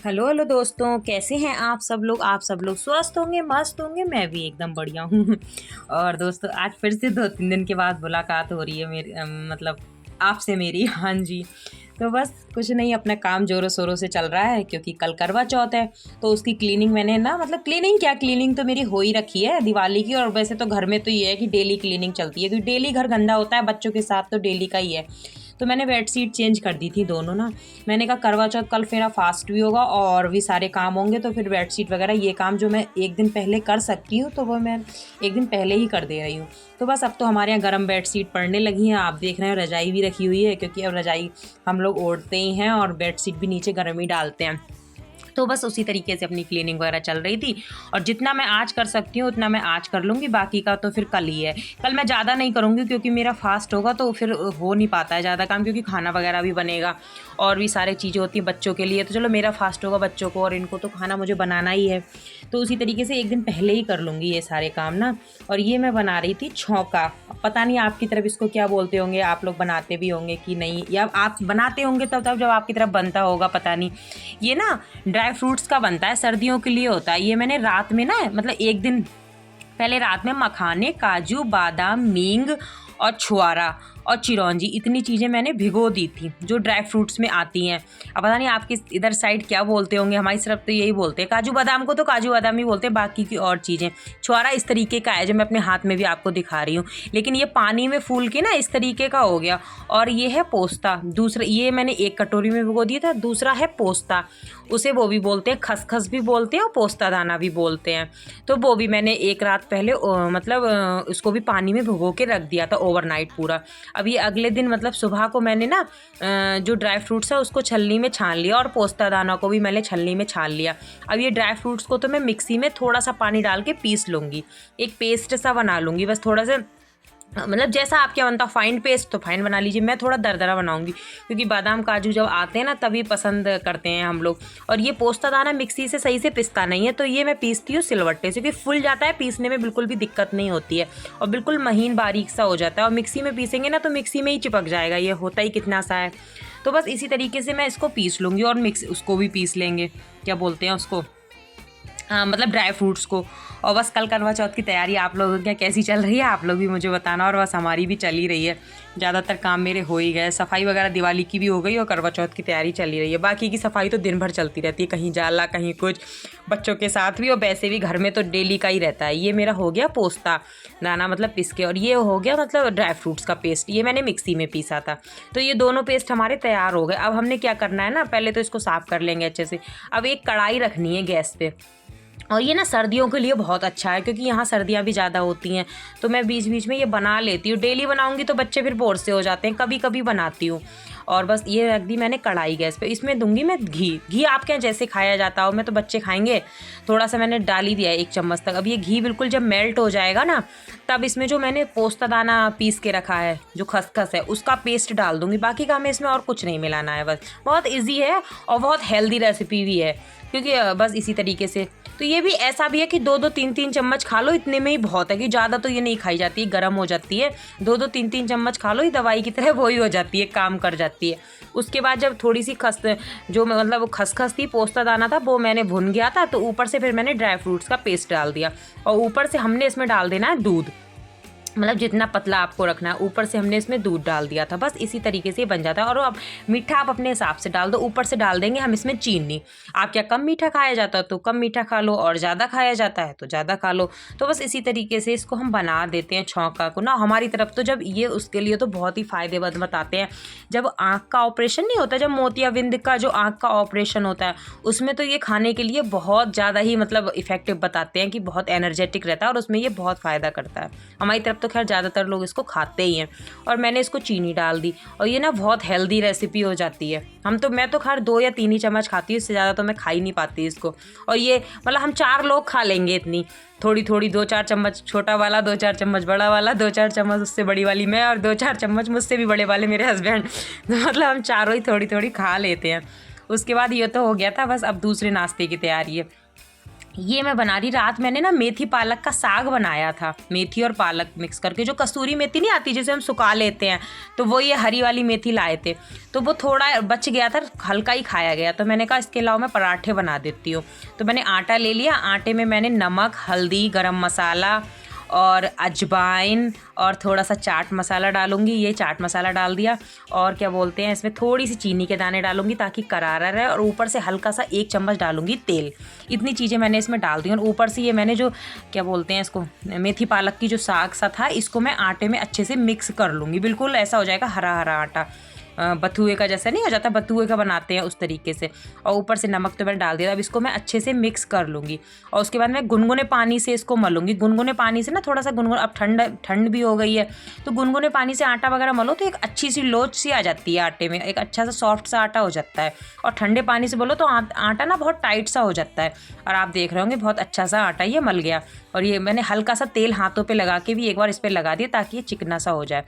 Hello hello दोस्तों, कैसे हैं आप सब लोग स्वस्थ होंगे, मस्त होंगे। मैं भी एकदम बढ़िया हूँ। और दोस्तों, आज फिर से 2-3 दिन के बाद मुलाकात हो रही है मेरी, मतलब आपसे मेरी। हाँ जी। तो बस कुछ नहीं, अपना काम जोरों शोरों से चल रहा है क्योंकि कल करवा चौथ है। तो उसकी क्लीनिंग मैंने ना, मतलब क्लीनिंग तो मेरी हो ही रखी है दिवाली की। और वैसे तो घर में तो ये है कि डेली क्लीनिंग चलती है क्योंकि डेली घर गंदा होता है, बच्चों के साथ तो डेली का ही है। तो मैंने बेडशीट चेंज कर दी थी दोनों ना। मैंने कहा करवा चौथ कल मेरा फास्ट भी होगा और भी सारे काम होंगे, तो फिर बेडशीट वगैरह ये काम जो मैं एक दिन पहले कर सकती हूँ तो वो मैं एक दिन पहले ही कर दे रही हूँ। तो बस अब तो हमारे यहाँ गर्म बेडशीट पड़ने लगी हैं। आप देख रहे हैं रजाई भी रखी हुई है क्योंकि अब रजाई हम लोग ओढ़ते ही हैं और बेडशीट भी नीचे गर्म ही डालते हैं। तो बस उसी तरीके से अपनी क्लीनिंग वगैरह चल रही थी। और जितना मैं आज कर सकती हूँ उतना मैं आज कर लूँगी, बाकी का तो फिर कल ही है। कल मैं ज़्यादा नहीं करूँगी क्योंकि मेरा फास्ट होगा तो फिर हो नहीं पाता है ज़्यादा काम, क्योंकि खाना वगैरह भी बनेगा और भी सारी चीज़ें होती हैं बच्चों के लिए। तो चलो, मेरा फास्ट होगा, बच्चों को और इनको तो खाना मुझे बनाना ही है। तो उसी तरीके से एक दिन पहले ही कर लूँगी ये सारे काम ना। और ये मैं बना रही थी छौंका। पता नहीं आपकी तरफ इसको क्या बोलते होंगे, आप लोग बनाते भी होंगे कि नहीं, या आप बनाते होंगे तब जब आपकी तरफ बनता होगा, पता नहीं। ये ना ड्राई फ्रूट्स का बनता है, सर्दियों के लिए होता है। ये मैंने रात में ना, मतलब एक दिन पहले रात में मखाने, काजू, बादाम, मींग और छुआरा और चिरौंजी, इतनी चीज़ें मैंने भिगो दी थी जो ड्राई फ्रूट्स में आती हैं। अब पता नहीं आपके इधर साइड क्या बोलते होंगे, हमारी तरफ तो यही बोलते हैं। काजू बादाम को तो काजू बादाम ही बोलते हैं, बाकी की और चीज़ें। छुआरा इस तरीके का है जो मैं अपने हाथ में भी आपको दिखा रही हूँ, लेकिन ये पानी में फूल के ना इस तरीके का हो गया। और ये है पोस्ता, दूसरा ये मैंने एक कटोरी में भिगो दिया था। दूसरा है पोस्ता, उसे वो भी बोलते हैं, खसखस भी बोलते हैं और पोस्ता दाना भी बोलते हैं। तो वो भी मैंने एक रात पहले उसको भी पानी में भिगो के रख दिया था ओवरनाइट पूरा। अब ये अगले दिन मतलब सुबह को मैंने ना जो ड्राई फ्रूट्स है उसको छलनी में छान लिया और पोस्ता दाना को भी मैंने छलनी में छान लिया। अब ये ड्राई फ्रूट्स को तो मैं मिक्सी में थोड़ा सा पानी डाल के पीस लूँगी, एक पेस्ट सा बना लूँगी, बस थोड़ा सा, मतलब जैसा आपके बनता हो, फाइन पेस्ट तो फाइन बना लीजिए। मैं थोड़ा दरदरा बनाऊंगी क्योंकि बादाम काजू जब आते हैं ना तभी पसंद करते हैं हम लोग। और ये पोस्ता दाना मिक्सी से सही से पिसता नहीं है, तो ये मैं पीसती हूँ सिलवट्टे से, क्योंकि फुल जाता है, पीसने में बिल्कुल भी दिक्कत नहीं होती है और बिल्कुल महीन बारीक सा हो जाता है। और मिक्सी में पीसेंगे ना तो मिक्सी में ही चिपक जाएगा, ये होता ही कितना सा है। तो बस इसी तरीके से मैं इसको पीस लूँगी और मिक्स उसको भी पीस लेंगे, क्या बोलते हैं उसको, हाँ मतलब ड्राई फ्रूट्स को। और बस कल करवा चौथ की तैयारी आप लोगों की कैसी चल रही है, आप लोग भी मुझे बताना। और बस हमारी भी चल ही रही है, ज़्यादातर काम मेरे हो ही गए। सफाई वगैरह दिवाली की भी हो गई और करवा चौथ की तैयारी चल ही रही है। बाकी की सफाई तो दिन भर चलती रहती है, कहीं जाला कहीं कुछ, बच्चों के साथ भी और वैसे भी घर में तो डेली का ही रहता है। ये मेरा हो गया पोस्ता दाना मतलब पिस के, और ये हो गया मतलब ड्राई फ्रूट्स का पेस्ट, ये मैंने मिक्सी में पीसा था। तो ये दोनों पेस्ट हमारे तैयार हो गए। अब हमने क्या करना है ना, पहले तो इसको साफ़ कर लेंगे अच्छे से। अब एक कढ़ाई रखनी है गैस पे, और ये ना सर्दियों के लिए बहुत अच्छा है क्योंकि यहाँ सर्दियाँ भी ज़्यादा होती हैं। तो मैं बीच बीच में ये बना लेती हूँ, डेली बनाऊँगी तो बच्चे फिर बोर से हो जाते हैं, कभी कभी बनाती हूँ। और बस ये रख दी मैंने कढ़ाई गैस पे। इसमें दूंगी मैं घी आपके यहाँ जैसे खाया जाता हो, मैं तो बच्चे खाएंगे, थोड़ा सा मैंने डाल ही दिया है 1 चम्मच तक। अब ये घी बिल्कुल जब मेल्ट हो जाएगा ना, तब इसमें जो मैंने पोस्ता दाना पीस के रखा है, जो खसखस है, उसका पेस्ट डाल दूंगी। बाकी का हमें इसमें और कुछ नहीं मिलाना है, बस बहुत ईजी है और बहुत हेल्दी रेसिपी भी है क्योंकि बस इसी तरीके से। तो ये भी ऐसा भी है कि 2-2 3-3 चम्मच खा लो, इतने में ही बहुत है, कि ज़्यादा तो ये नहीं खाई जाती है, गर्म हो जाती है। 2-2 3-3 चम्मच खा लो, ये दवाई की तरह वही हो जाती है, काम कर जाती है। उसके बाद जब थोड़ी सी जो मतलब खसखस थी, पोस्ता दाना था, वो मैंने भुन गया था, तो ऊपर से फिर मैंने ड्राई फ्रूट्स का पेस्ट डाल दिया। और ऊपर से हमने इसमें डाल देना है दूध, मतलब जितना पतला आपको रखना है। ऊपर से हमने इसमें दूध डाल दिया था, बस इसी तरीके से बन जाता है। और अब मीठा आप अपने हिसाब से डाल दो। ऊपर से डाल देंगे हम इसमें चीनी। आप क्या कम मीठा खाया जाता है तो कम मीठा खा लो, और ज़्यादा खाया जाता है तो ज़्यादा खा लो। तो बस इसी तरीके से इसको हम बना देते हैं छौंका को ना। हमारी तरफ तो जब ये उसके लिए तो बहुत ही फ़ायदेमंद बताते हैं। जब आँख का ऑपरेशन नहीं होता, जब मोतियाबिंद का जो आँख का ऑपरेशन होता है, उसमें तो ये खाने के लिए बहुत ज़्यादा ही मतलब इफ़ेक्टिव बताते हैं कि बहुत एनर्जेटिक रहता है और उसमें ये बहुत फ़ायदा करता है। हमारी तरफ तो खैर ज़्यादातर लोग इसको खाते ही हैं। और मैंने इसको चीनी डाल दी, और ये ना बहुत हेल्दी रेसिपी हो जाती है। मैं तो खैर 2 या 3 ही चम्मच खाती हूँ, इससे ज़्यादा तो मैं खा ही नहीं पाती इसको। और ये मतलब हम 4 लोग खा लेंगे इतनी थोड़ी थोड़ी, 2-4 चम्मच छोटा वाला, 2-4 चम्मच बड़ा वाला, 2-4 चम्मच उससे बड़ी वाली मैं, और 2-4 चम्मच मुझसे भी बड़े वाले मेरे हस्बैंड। तो मतलब हम चारों ही थोड़ी थोड़ी खा लेते हैं। उसके बाद ये तो हो गया था, बस अब दूसरे नाश्ते की तैयारी है। ये मैं बना रही, रात मैंने ना मेथी पालक का साग बनाया था, मेथी और पालक मिक्स करके, जो कसूरी मेथी नहीं आती जिसे हम सुखा लेते हैं, तो वो ये हरी वाली मेथी लाए थे, तो वो थोड़ा बच गया था, हल्का ही खाया गया, तो मैंने कहा इसके अलावा मैं पराठे बना देती हूँ। तो मैंने आटा ले लिया, आटे में मैंने नमक, हल्दी, गरम मसाला और अजवाइन और थोड़ा सा चाट मसाला डालूंगी, ये चाट मसाला डाल दिया, और क्या बोलते हैं इसमें थोड़ी सी चीनी के दाने डालूंगी ताकि करारा रहे, और ऊपर से हल्का सा 1 चम्मच डालूंगी तेल। इतनी चीज़ें मैंने इसमें डाल दी, और ऊपर से ये मैंने जो क्या बोलते हैं इसको, मेथी पालक की जो साग सा था, इसको मैं आटे में अच्छे से मिक्स कर लूँगी, बिल्कुल ऐसा हो जाएगा हरा हरा आटा, बथुए का जैसा नहीं हो जाता, बथुए का बनाते हैं उस तरीके से। और ऊपर से नमक तो मैंने डाल दिया। अब इसको मैं अच्छे से मिक्स कर लूँगी, और उसके बाद मैं गुनगुने पानी से इसको मलूँगी। गुनगुने पानी से ना थोड़ा सा गुनगुना, अब ठंड भी हो गई है, तो गुनगुने पानी से आटा वगैरह मलो तो एक अच्छी सी लोच सी आ जाती है आटे में, एक अच्छा सा सॉफ्ट सा आटा हो जाता है। और ठंडे पानी से बोलो तो आटा ना बहुत टाइट सा हो जाता है। और आप देख रहे होंगे बहुत अच्छा सा आटा ये मल गया। और ये मैंने हल्का सा तेल हाथों पे लगा के भी एक बार इस पर लगा दिया ताकि ये चिकना सा हो जाए।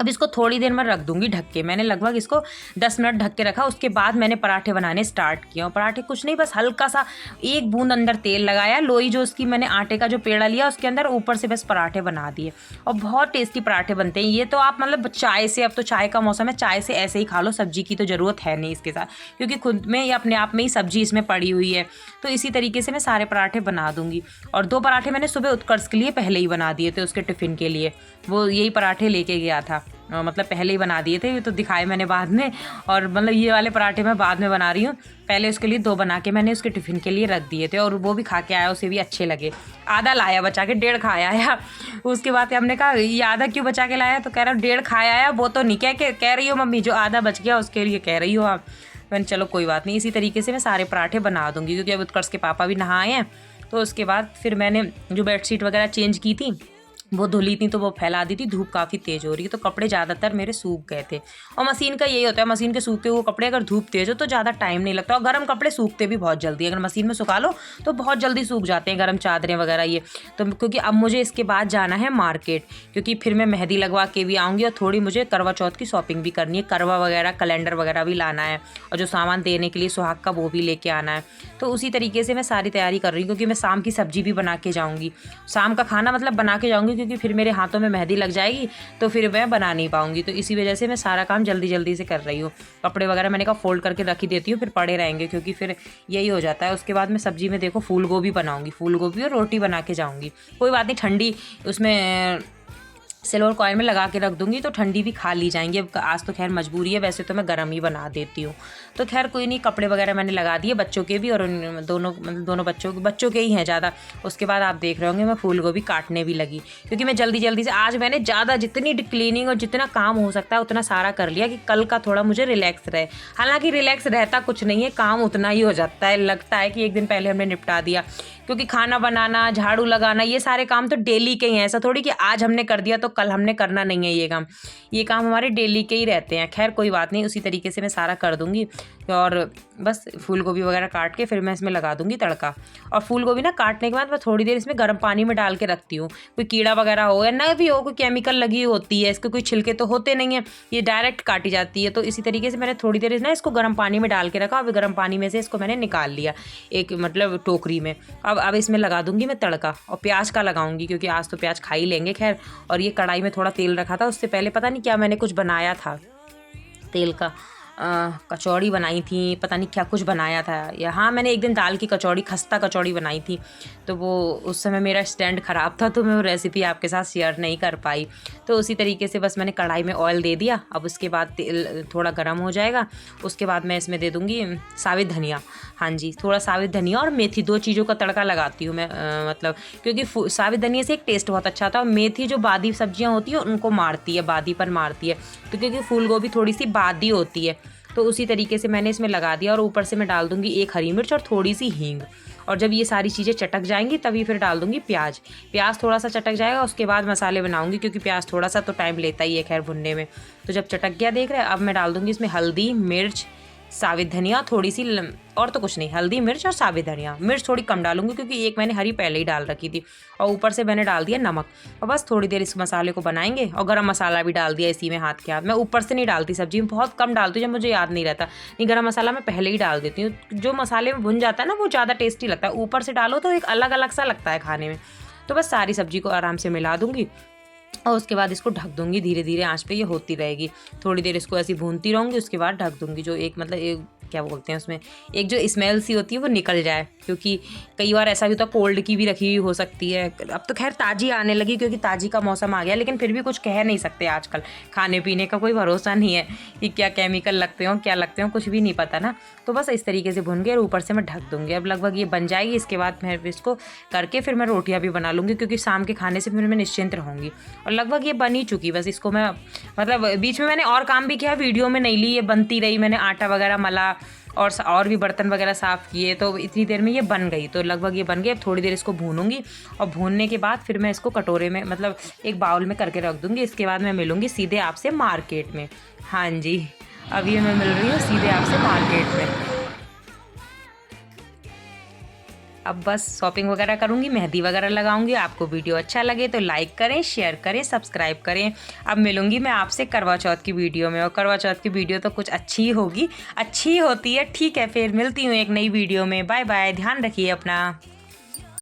अब इसको थोड़ी देर में रख दूंगी ढक के। मैंने लगभग इसको 10 मिनट ढक के रखा। उसके बाद मैंने पराठे बनाने स्टार्ट किया। और पराठे कुछ नहीं, बस हल्का सा 1 बूंद अंदर तेल लगाया, लोई जो उसकी मैंने आटे का जो पेड़ा लिया उसके अंदर, ऊपर से बस पराठे बना दिए। और बहुत टेस्टी पराठे बनते हैं ये तो। आप मतलब चाय से, अब तो चाय का मौसम है, चाय से ऐसे ही खा लो, सब्जी की तो ज़रूरत है नहीं इसके साथ, क्योंकि खुद में ये अपने आप में ही सब्जी इसमें पड़ी हुई है। तो इसी तरीके से मैं सारे पराठे बना दूंगी। और 2 पराठे मैंने सुबह उत्कर्ष के लिए पहले ही बना दिए थे, उसके टिफ़िन के लिए। वो यही पराठे लेके गया था, मतलब पहले ही बना दिए थे, तो दिखाए मैंने बाद में। और मतलब ये वाले पराठे मैं बाद में बना रही हूँ। पहले उसके लिए 2 बना के मैंने उसके टिफ़िन के लिए रख दिए थे, और वो भी खा के आया, उसे भी अच्छे लगे। आधा लाया बचा के, 1.5 खाया आया। उसके बाद हमने कहा ये आधा क्यों बचा के लाया, तो कह रहा 1.5 खाया आया। वो तो नहीं कह रही हो मम्मी, जो आधा बच गया उसके लिए कह रही हो आप। मैंने चलो कोई बात नहीं, इसी तरीके से मैं सारे पराठे बना दूँगी, क्योंकि अब उत्कर्ष के पापा भी नहा आए हैं। तो उसके बाद फिर मैंने जो बेडशीट वगैरह चेंज की थी वो धुली थी, तो वो फैला दी थी। धूप काफ़ी तेज़ हो रही है, तो कपड़े ज़्यादातर मेरे सूख गए थे। और मशीन का यही होता है, मशीन के सूखते हुए कपड़े अगर धूप तेज़ हो तो ज़्यादा टाइम नहीं लगता। और गर्म कपड़े सूखते भी बहुत जल्दी, अगर मशीन में सुखा लो तो बहुत जल्दी सूख जाते हैं, गर्म चादरें वगैरह ये। तो क्योंकि अब मुझे इसके बाद जाना है मार्केट, क्योंकि फिर मैं मेहंदी लगवा के भी आऊँगी, और थोड़ी मुझे करवा चौथ की शॉपिंग भी करनी है। करवा वगैरह, कैलेंडर वगैरह भी लाना है, और जो सामान देने के लिए सुहाग का वो भी लेके आना है। तो उसी तरीके से मैं सारी तैयारी कर रही हूँ, क्योंकि मैं शाम की सब्जी भी बना के जाऊँगी। शाम का खाना मतलब बना के जाऊँगी, क्योंकि फिर मेरे हाथों में मेहंदी लग जाएगी तो फिर मैं बना नहीं पाऊंगी। तो इसी वजह से मैं सारा काम जल्दी जल्दी से कर रही हूँ। कपड़े वगैरह मैंने कहा फोल्ड करके रख ही देती हूँ, फिर पड़े रहेंगे, क्योंकि फिर यही हो जाता है। उसके बाद मैं सब्जी में देखो फूल गोभी बनाऊंगी, फूल गोभी और रोटी बना के जाऊँगी। कोई बात नहीं, ठंडी उसमें सिल्वर कॉइन में लगा के रख दूंगी, तो ठंडी भी खा ली जाएंगी। अब आज तो खैर मजबूरी है, वैसे तो मैं गर्म ही बना देती हूँ। तो खैर कोई नहीं, कपड़े वगैरह मैंने लगा दिए बच्चों के भी, और दोनों बच्चों के ही हैं ज़्यादा। उसके बाद आप देख रहे होंगे मैं फूल गोभी काटने भी लगी, क्योंकि मैं जल्दी जल्दी से आज मैंने ज़्यादा जितनी क्लीनिंग और जितना काम हो सकता है उतना सारा कर लिया, कि कल का थोड़ा मुझे रिलैक्स रहे। हालांकि रिलैक्स रहता कुछ नहीं है, काम उतना ही हो जाता है। लगता है कि एक दिन पहले हमने निपटा दिया, क्योंकि खाना बनाना, झाड़ू लगाना, ये सारे काम तो डेली के ही हैं। ऐसा थोड़ी कि आज हमने कर दिया तो कल हमने करना नहीं है। ये काम हमारे डेली के ही रहते हैं। खैर कोई बात नहीं, उसी तरीके से मैं सारा कर दूंगी। और बस फूल गोभी वगैरह काट के फिर मैं इसमें लगा दूंगी तड़का। और फूल गोभी ना काटने के बाद मैं थोड़ी देर इसमें गर्म पानी में डाल के रखती हूँ। कोई कीड़ा वगैरह हो या ना भी हो, कोई केमिकल लगी होती है, इसके कोई छिलके तो होते नहीं है, ये डायरेक्ट काटी जाती है। तो इसी तरीके से मैंने थोड़ी देर ना इसको गर्म पानी में डाल के रखा। अब गर्म पानी में से इसको मैंने निकाल लिया एक मतलब टोकरी में। अब इसमें लगा दूंगी मैं तड़का, और प्याज का लगाऊंगी, क्योंकि आज तो प्याज खा ही लेंगे। खैर, और ये कढ़ाई में थोड़ा तेल रखा था, उससे पहले पता नहीं क्या मैंने कुछ बनाया था तेल का, कचौड़ी बनाई थी, पता नहीं क्या कुछ बनाया था। या हाँ, मैंने एक दिन दाल की कचौड़ी, खस्ता कचौड़ी बनाई थी। तो वो उस समय मेरा स्टैंड ख़राब था, तो मैं वो रेसिपी आपके साथ शेयर नहीं कर पाई। तो उसी तरीके से बस मैंने कढ़ाई में ऑयल दे दिया। अब उसके बाद तेल थोड़ा गर्म हो जाएगा, उसके बाद मैं इसमें दे दूँगी साबित धनिया। हाँ जी, थोड़ा साबित धनिया और मेथी, 2 चीज़ों का तड़का लगाती हूँ मैं, मतलब क्योंकि साबित धनिया से एक टेस्ट बहुत अच्छा आता है। और मेथी जो बादी सब्जियाँ होती हैं उनको मारती है, बादीपन मारती है। तो क्योंकि फूल गोभी थोड़ी सी बादी होती है, तो उसी तरीके से मैंने इसमें लगा दिया। और ऊपर से मैं डाल दूंगी 1 हरी मिर्च और थोड़ी सी हींग। और जब ये सारी चीज़ें चटक जाएंगी तभी फिर डाल दूंगी प्याज। प्याज थोड़ा सा चटक जाएगा, उसके बाद मसाले बनाऊंगी, क्योंकि प्याज थोड़ा सा तो टाइम लेता ही है खैर भुनने में। तो जब चटक गया देख रहे हैं, अब मैं डाल दूंगी इसमें हल्दी, मिर्च, साबित धनिया, थोड़ी सी और तो कुछ नहीं, हल्दी मिर्च और साबुत धनिया। मिर्च थोड़ी कम डालूंगी क्योंकि एक मैंने हरी पहले ही डाल रखी थी, और ऊपर से मैंने डाल दिया नमक। और बस थोड़ी देर इस मसाले को बनाएंगे, और गरम मसाला भी डाल दिया इसी में हाथ के हाथ। मैं ऊपर से नहीं डालती सब्जी में, बहुत कम डालती हूँ जब मुझे याद नहीं रहता। नहीं, गरम मसाला मैं पहले ही डाल देती हूँ, जो मसाले में भुन जाता है ना वो ज़्यादा टेस्टी लगता है। ऊपर से डालो तो एक अलग अलग सा लगता है खाने में। तो बस सारी सब्जी को आराम से मिला दूंगी, और उसके बाद इसको ढक दूंगी। धीरे धीरे आंच पे ये होती रहेगी। थोड़ी देर इसको ऐसी भूनती रहूँगी, उसके बाद ढक दूंगी। जो एक मतलब एक क्या बोलते हैं उसमें, एक जो स्मेल सी होती है वो निकल जाए, क्योंकि कई बार ऐसा भी होता है कोल्ड की भी रखी हुई हो सकती है। अब तो खैर ताज़ी आने लगी क्योंकि ताज़ी का मौसम आ गया, लेकिन फिर भी कुछ कह नहीं सकते आजकल। खाने पीने का कोई भरोसा नहीं है कि क्या केमिकल लगते हो, क्या लगते हो, कुछ भी नहीं पता ना। तो बस इस तरीके से भून के और ऊपर से मैं ढक दूँगी। अब लगभग ये बन जाएगी। इसके बाद मैं इसको करके फिर मैं रोटियाँ भी बना लूँगी, क्योंकि शाम के खाने से फिर मैं निश्चिंत रहूँगी। और लगभग ये बन ही चुकी। बस इसको मैं मतलब बीच में मैंने और काम भी किया, वीडियो में नहीं ली, ये बनती रही। मैंने आटा वगैरह मला और भी बर्तन वगैरह साफ़ किए, तो इतनी देर में ये बन गई। तो लगभग ये बन गई। अब थोड़ी देर इसको भूनूंगी, और भूनने के बाद फिर मैं इसको कटोरे में मतलब एक बाउल में करके रख दूँगी। इसके बाद मैं मिलूँगी सीधे आपसे मार्केट में। हाँ जी, अभी मैं मिल रही हूँ सीधे आपसे मार्केट में। अब बस शॉपिंग वगैरह करूँगी, मेहंदी वगैरह लगाऊंगी। आपको वीडियो अच्छा लगे तो लाइक करें, शेयर करें, सब्सक्राइब करें। अब मिलूंगी मैं आपसे करवा चौथ की वीडियो में, और करवा चौथ की वीडियो तो कुछ अच्छी होगी, अच्छी होती है। ठीक है, फिर मिलती हूँ एक नई वीडियो में। बाय बाय, ध्यान रखिए अपना।